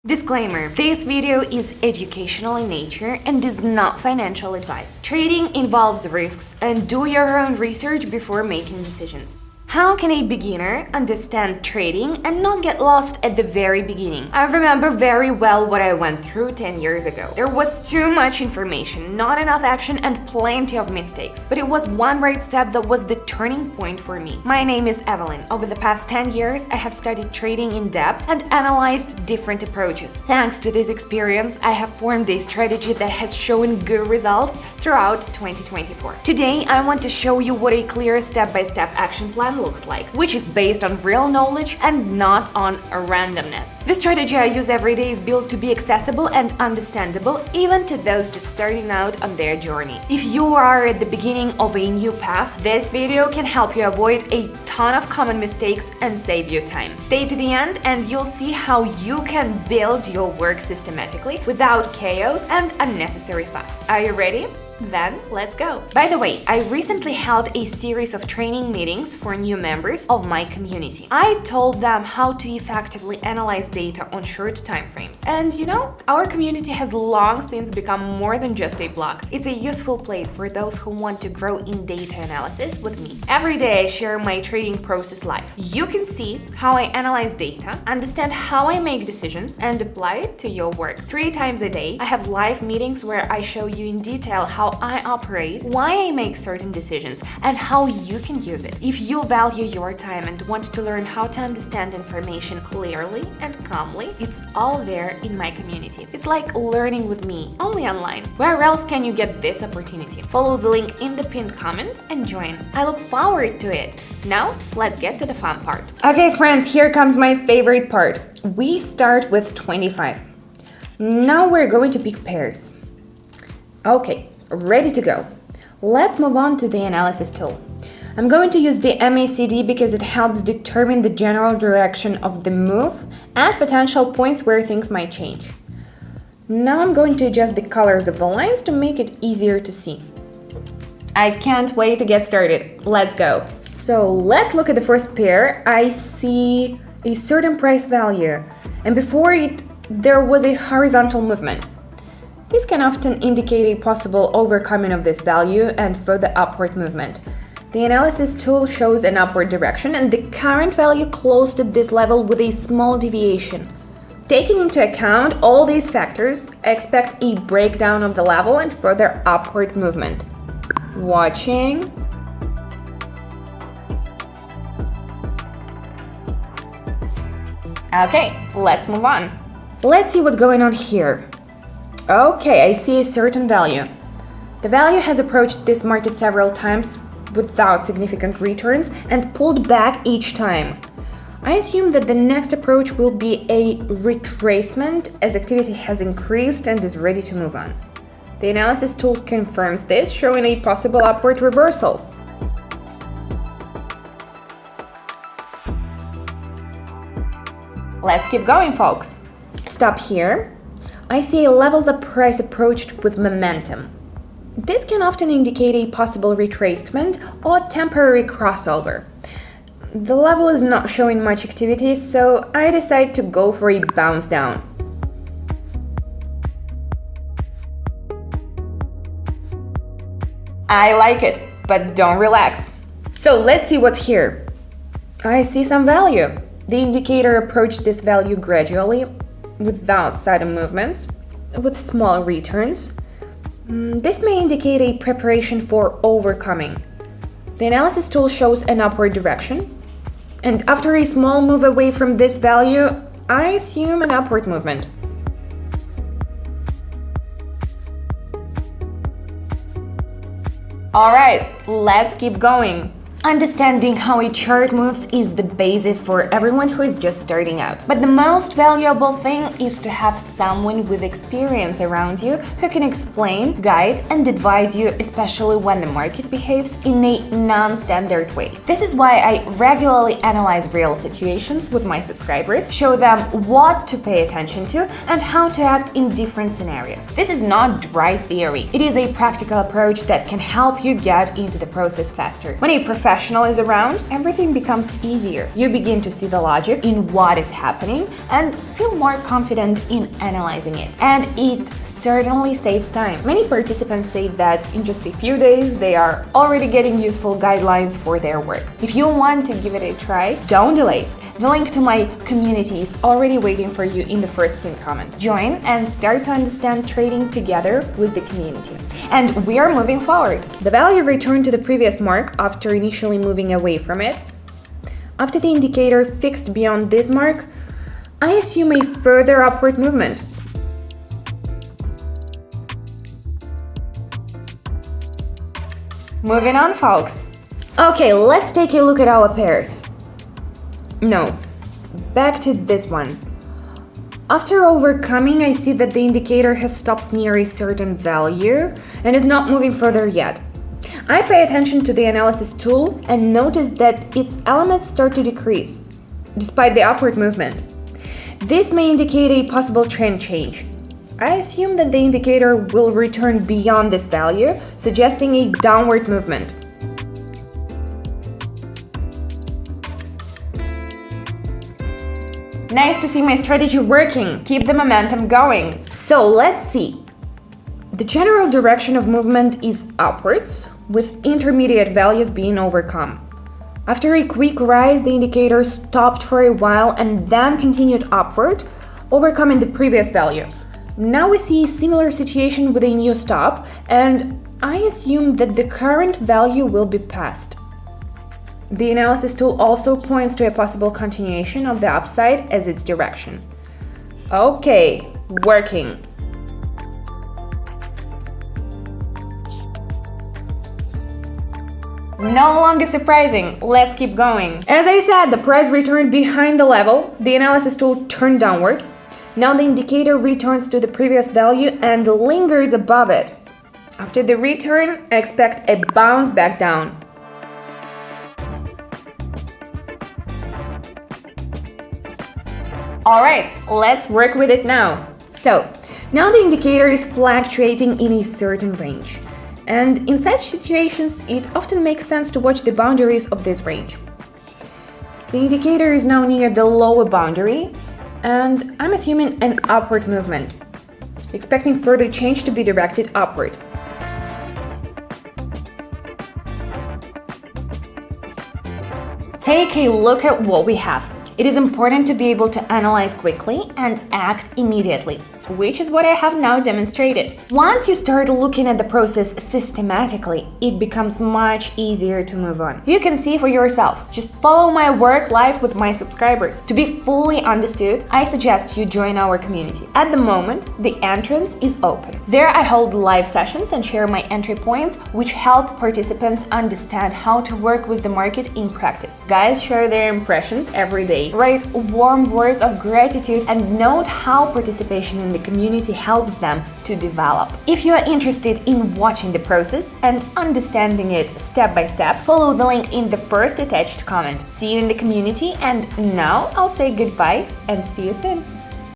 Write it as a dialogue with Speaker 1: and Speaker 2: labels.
Speaker 1: Disclaimer: this video is educational in nature and is not financial advice. Trading involves risks, and do your own research before making decisions. How can a beginner understand trading and not get lost at the very beginning? I remember very well what I went through 10 years ago. There was too much information, not enough action, and plenty of mistakes. But it was one right step that was the turning point for me. My name is Evelyn. Over the past 10 years, I have studied trading in depth and analyzed different approaches. Thanks to this experience, I have formed a strategy that has shown good results throughout 2024. Today, I want to show you what a clear step-by-step action plan looks like, which is based on real knowledge and not on randomness. The strategy I use every day is built to be accessible and understandable even to those just starting out on their journey. If you are at the beginning of a new path, this video can help you avoid a ton of common mistakes and save you time. Stay to the end and you'll see how you can build your work systematically without chaos and unnecessary fuss. Are you ready? Then let's go! By the way, I recently held a series of training meetings for new members of my community. I told them how to effectively analyze data on short time frames. And our community has long since become more than just a blog. It's a useful place for those who want to grow in data analysis with me. Every day I share my trading process live. You can see how I analyze data, understand how I make decisions, and apply it to your work. 3 times a day, I have live meetings where I show you in detail how I operate, why I make certain decisions, and how you can use it. If you value your time and want to learn how to understand information clearly and calmly, it's all there in my community. It's like learning with me, only online. Where else can you get this opportunity? Follow the link in the pinned comment and join. I look forward to it. Now, let's get to the fun part. Okay, friends, here comes my favorite part. We start with 25. Now we're going to pick pairs. Okay. Ready to go. Let's move on to the analysis tool. I'm going to use the MACD because it helps determine the general direction of the move and potential points where things might change. Now I'm going to adjust the colors of the lines to make it easier to see. I can't wait to get started. Let's go. So let's look at the first pair. I see a certain price value, and before it there was a horizontal movement. This can often indicate a possible overcoming of this value and further upward movement. The analysis tool shows an upward direction, and the current value closed at this level with a small deviation. Taking into account all these factors, I expect a breakdown of the level and further upward movement. Watching. Okay, let's move on. Let's see what's going on here. Okay, I see a certain value. The value has approached this market several times without significant returns and pulled back each time. I assume that the next approach will be a retracement as activity has increased and is ready to move on. The analysis tool confirms this, showing a possible upward reversal. Let's keep going, folks. Stop here. I see a level the price approached with momentum. This can often indicate a possible retracement or temporary crossover. The level is not showing much activity, so I decide to go for a bounce down. I like it, but don't relax. So let's see what's here. I see some value. The indicator approached this value gradually, without sudden movements, with small returns. This may indicate a preparation for overcoming. The analysis tool shows an upward direction, and after a small move away from this value, I assume an upward movement. Alright, let's keep going. Understanding how a chart moves is the basis for everyone who is just starting out. But the most valuable thing is to have someone with experience around you who can explain, guide, and advise you, especially when the market behaves in a non-standard way. This is why I regularly analyze real situations with my subscribers, show them what to pay attention to, and how to act in different scenarios. This is not dry theory. It is a practical approach that can help you get into the process faster. When a professional professional is around, everything becomes easier. You begin to see the logic in what is happening and feel more confident in analyzing it. And it certainly saves time. Many participants say that in just a few days they are already getting useful guidelines for their work. If you want to give it a try, don't delay. The link to my community is already waiting for you in the first pinned comment. Join and start to understand trading together with the community. And we are moving forward. The value returned to the previous mark after initially moving away from it. After the indicator fixed beyond this mark, I assume a further upward movement. Moving on, folks. Okay, let's take a look at our pairs. No, back to this one. After overcoming, I see that the indicator has stopped near a certain value and is not moving further yet. I pay attention to the analysis tool and notice that its elements start to decrease, despite the upward movement. This may indicate a possible trend change. I assume that the indicator will return beyond this value, suggesting a downward movement. Nice to see my strategy working. Keep the momentum going. So let's see. The general direction of movement is upwards, with intermediate values being overcome. After a quick rise, the indicator stopped for a while and then continued upward, overcoming the previous value. Now we see a similar situation with a new stop, and I assume that the current value will be passed. The analysis tool also points to a possible continuation of the upside as its direction. Okay, working. No longer surprising, let's keep going. As I said, the price returned behind the level, the analysis tool turned downward. Now the indicator returns to the previous value and lingers above it. After the return, expect a bounce back down. Alright, let's work with it now. So, now the indicator is fluctuating in a certain range. And in such situations, it often makes sense to watch the boundaries of this range. The indicator is now near the lower boundary, and I'm assuming an upward movement, expecting further change to be directed upward. Take a look at what we have. It is important to be able to analyze quickly and act immediately, which is what I have now demonstrated. Once you start looking at the process systematically, it becomes much easier to move on. You can see for yourself. Just follow my work live with my subscribers. To be fully understood, I suggest you join our community. At the moment, the entrance is open. There I hold live sessions and share my entry points, which help participants understand how to work with the market in practice. Guys share their impressions every day. Write warm words of gratitude and note how participation in the community helps them to develop. If you are interested in watching the process and understanding it step by step, follow the link in the first attached comment. See you in the community, and now I'll say goodbye and see you soon.